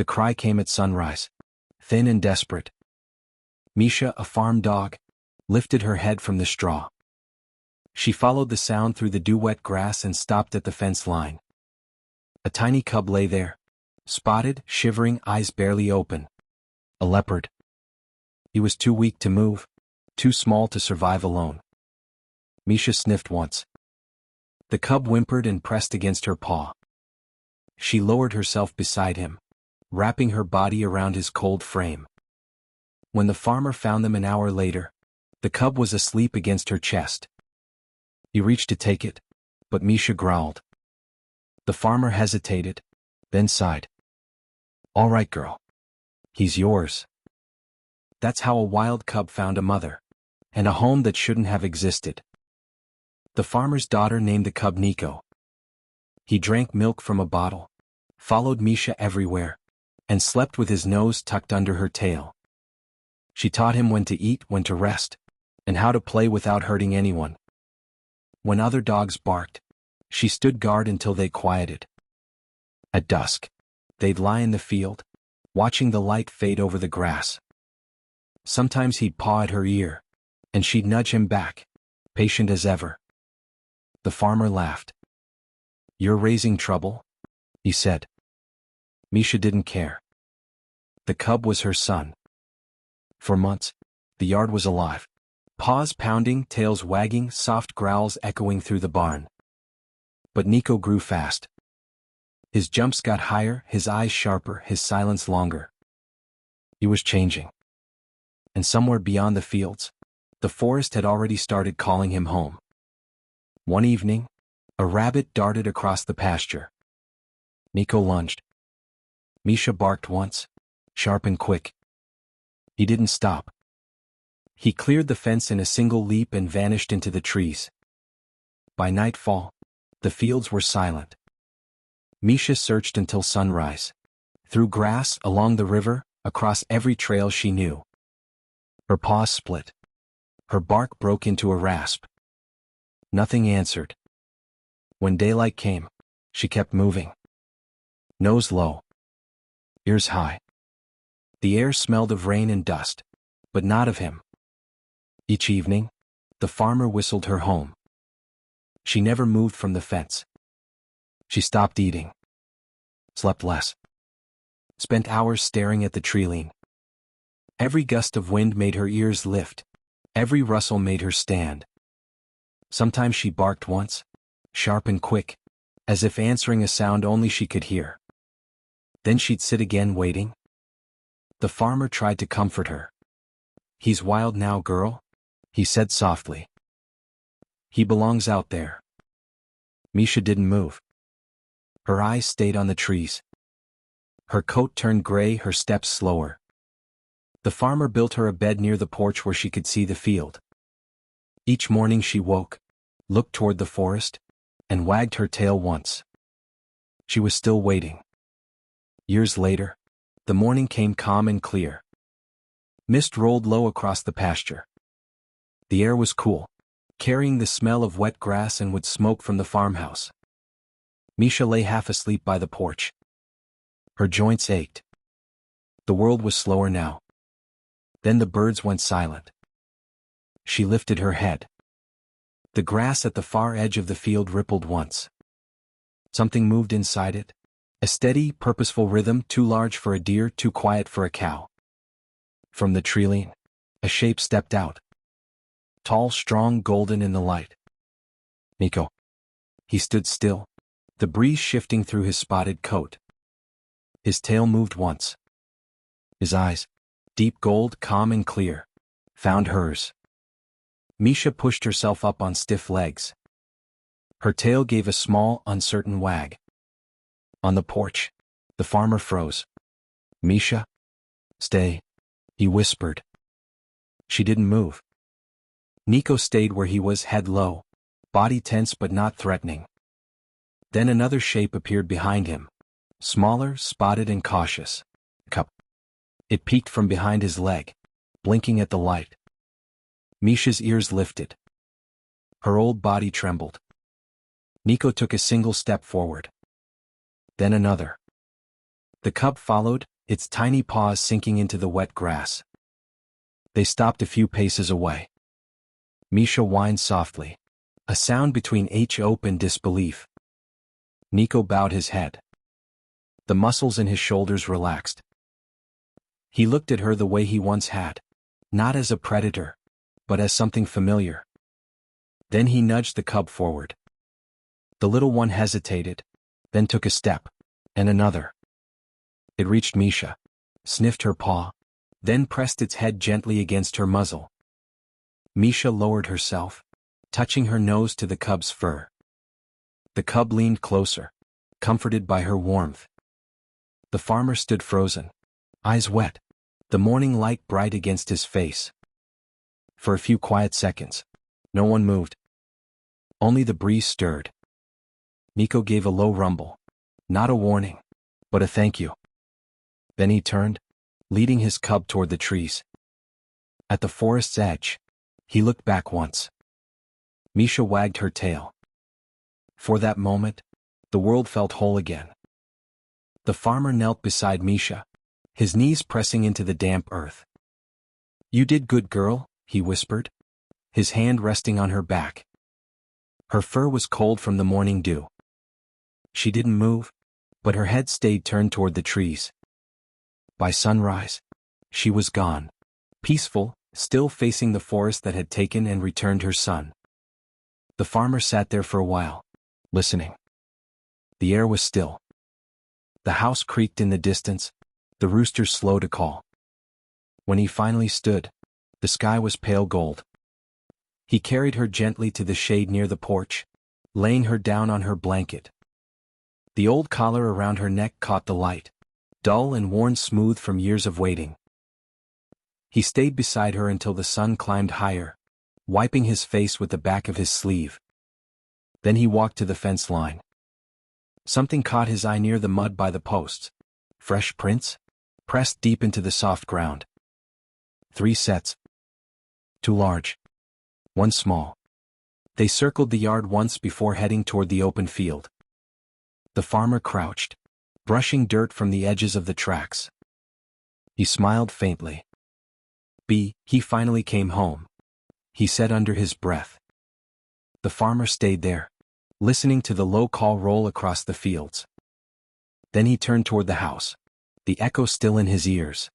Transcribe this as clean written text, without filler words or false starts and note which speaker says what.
Speaker 1: The cry came at sunrise, thin and desperate. Misha, a farm dog, lifted her head from the straw. She followed the sound through the dew-wet grass and stopped at the fence line. A tiny cub lay there, spotted, shivering, eyes barely open. A leopard. He was too weak to move, too small to survive alone. Misha sniffed once. The cub whimpered and pressed against her paw. She lowered herself beside him, wrapping her body around his cold frame. When the farmer found them an hour later, the cub was asleep against her chest. He reached to take it, but Misha growled. The farmer hesitated, then sighed. "All right, girl. He's yours." That's how a wild cub found a mother, and a home that shouldn't have existed. The farmer's daughter named the cub Nico. He drank milk from a bottle, followed Misha everywhere, and slept with his nose tucked under her tail. She taught him when to eat, when to rest, and how to play without hurting anyone. When other dogs barked, she stood guard until they quieted. At dusk, they'd lie in the field, watching the light fade over the grass. Sometimes he'd paw at her ear, and she'd nudge him back, patient as ever. The farmer laughed. "You're raising trouble?" he said. Misha didn't care. The cub was her son. For months, the yard was alive. Paws pounding, tails wagging, soft growls echoing through the barn. But Nico grew fast. His jumps got higher, his eyes sharper, his silence longer. He was changing. And somewhere beyond the fields, the forest had already started calling him home. One evening, a rabbit darted across the pasture. Nico lunged. Misha barked once, sharp and quick. He didn't stop. He cleared the fence in a single leap and vanished into the trees. By nightfall, the fields were silent. Misha searched until sunrise, through grass, along the river, across every trail she knew. Her paws split. Her bark broke into a rasp. Nothing answered. When daylight came, she kept moving. Nose low. Ears high. The air smelled of rain and dust, but not of him. Each evening, the farmer whistled her home. She never moved from the fence. She stopped eating. Slept less. Spent hours staring at the tree-line. Every gust of wind made her ears lift. Every rustle made her stand. Sometimes she barked once, sharp and quick, as if answering a sound only she could hear. Then she'd sit again waiting. The farmer tried to comfort her. "He's wild now, girl," he said softly. "He belongs out there." Misha didn't move. Her eyes stayed on the trees. Her coat turned gray, her steps slower. The farmer built her a bed near the porch where she could see the field. Each morning she woke, looked toward the forest, and wagged her tail once. She was still waiting. Years later, the morning came calm and clear. Mist rolled low across the pasture. The air was cool, carrying the smell of wet grass and wood smoke from the farmhouse. Misha lay half asleep by the porch. Her joints ached. The world was slower now. Then the birds went silent. She lifted her head. The grass at the far edge of the field rippled once. Something moved inside it, a steady, purposeful rhythm too large for a deer, too quiet for a cow. From the tree-line, a shape stepped out. Tall, strong, golden in the light. Nico. He stood still, the breeze shifting through his spotted coat. His tail moved once. His eyes, deep gold, calm and clear, found hers. Misha pushed herself up on stiff legs. Her tail gave a small, uncertain wag. On the porch, the farmer froze. "Misha? Stay," he whispered. She didn't move. Nico stayed where he was, head low, body tense but not threatening. Then another shape appeared behind him, smaller, spotted and cautious. Cup. It peeked from behind his leg, blinking at the light. Misha's ears lifted. Her old body trembled. Nico took a single step forward. Then another. The cub followed, its tiny paws sinking into the wet grass. They stopped a few paces away. Misha whined softly, a sound between hope and disbelief. Nico bowed his head. The muscles in his shoulders relaxed. He looked at her the way he once had, not as a predator, but as something familiar. Then he nudged the cub forward. The little one hesitated, then took a step, and another. It reached Misha, sniffed her paw, then pressed its head gently against her muzzle. Misha lowered herself, touching her nose to the cub's fur. The cub leaned closer, comforted by her warmth. The farmer stood frozen, eyes wet, the morning light bright against his face. For a few quiet seconds, no one moved. Only the breeze stirred. Nico gave a low rumble, not a warning, but a thank you. Then he turned, leading his cub toward the trees. At the forest's edge, he looked back once. Misha wagged her tail. For that moment, the world felt whole again. The farmer knelt beside Misha, his knees pressing into the damp earth. "You did good, girl," he whispered, his hand resting on her back. Her fur was cold from the morning dew. She didn't move, but her head stayed turned toward the trees. By sunrise, she was gone, peaceful, still facing the forest that had taken and returned her son. The farmer sat there for a while, listening. The air was still. The house creaked in the distance, the rooster slow to call. When he finally stood, the sky was pale gold. He carried her gently to the shade near the porch, laying her down on her blanket. The old collar around her neck caught the light, dull and worn smooth from years of waiting. He stayed beside her until the sun climbed higher, wiping his face with the back of his sleeve. Then he walked to the fence line. Something caught his eye near the mud by the posts. Fresh prints, pressed deep into the soft ground. 3 sets. 2 large. 1 small. They circled the yard once before heading toward the open field. The farmer crouched, brushing dirt from the edges of the tracks. He smiled faintly. He finally came home," he said under his breath. The farmer stayed there, listening to the low call roll across the fields. Then he turned toward the house, the echo still in his ears.